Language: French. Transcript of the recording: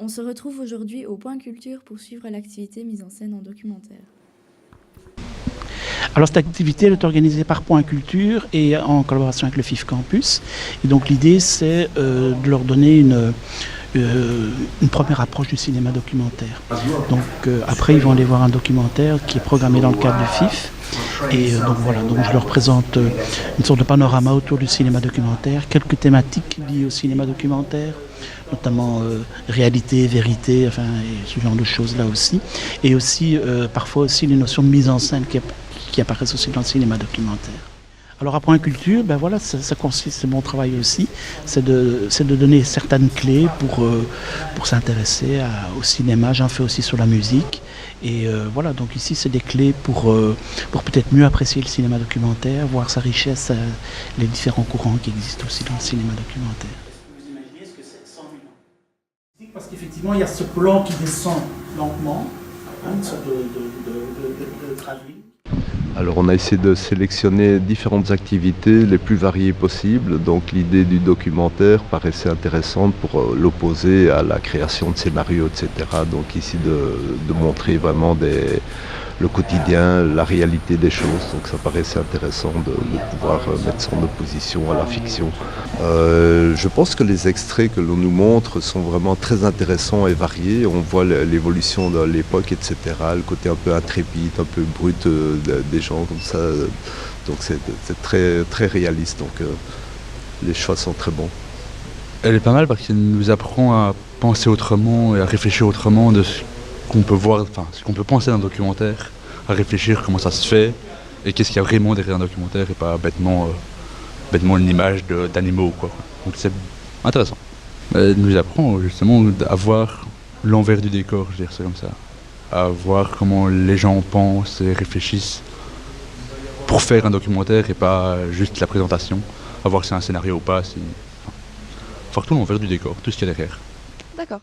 On se retrouve aujourd'hui au Point Culture pour suivre l'activité mise en scène en documentaire. Alors cette activité elle est organisée par Point Culture et en collaboration avec le FIF Campus. Et donc l'idée c'est de leur donner une première approche du cinéma documentaire. Donc après ils vont aller voir un documentaire qui est programmé dans le cadre du FIF. Et donc voilà, donc je leur présente une sorte de panorama autour du cinéma documentaire, quelques thématiques liées au cinéma documentaire, notamment réalité, vérité, enfin et ce genre de choses là aussi. Et aussi parfois aussi les notions de mise en scène qui apparaissent aussi dans le cinéma documentaire. Alors à Point Culture, ben voilà, ça consiste, c'est mon travail aussi, c'est de donner certaines clés pour s'intéresser au cinéma. J'en fais aussi sur la musique. Et voilà, donc ici c'est des clés pour peut-être mieux apprécier le cinéma documentaire, voir sa richesse, les différents courants qui existent aussi dans le cinéma documentaire. Est-ce que vous imaginez ce que c'est 100 000 ans? Parce qu'effectivement il y a ce plan qui descend lentement, une sorte de travelling. Alors on a essayé de sélectionner différentes activités les plus variées possibles, donc l'idée du documentaire paraissait intéressante pour l'opposer à la création de scénarios, etc. Donc ici de montrer vraiment le quotidien, la réalité des choses, donc ça paraissait intéressant de pouvoir mettre ça en opposition à la fiction. Je pense que les extraits que l'on nous montre sont vraiment très intéressants et variés. On voit l'évolution de l'époque, etc., le côté un peu intrépide, un peu brut des gens comme ça. Donc c'est très, très réaliste, donc les choix sont très bons. Elle est pas mal parce qu'elle nous apprend à penser autrement et à réfléchir autrement de ce qu'on peut voir, enfin ce qu'on peut penser d'un documentaire, à réfléchir comment ça se fait et qu'est-ce qu'il y a vraiment derrière un documentaire et pas bêtement une image d'animaux quoi. Donc c'est intéressant. Elle nous apprend justement à voir l'envers du décor, je dirais ça comme ça, à voir comment les gens pensent et réfléchissent pour faire un documentaire et pas juste la présentation, à voir si c'est un scénario ou pas, voir tout l'envers du décor, tout ce qu'il y a derrière. D'accord.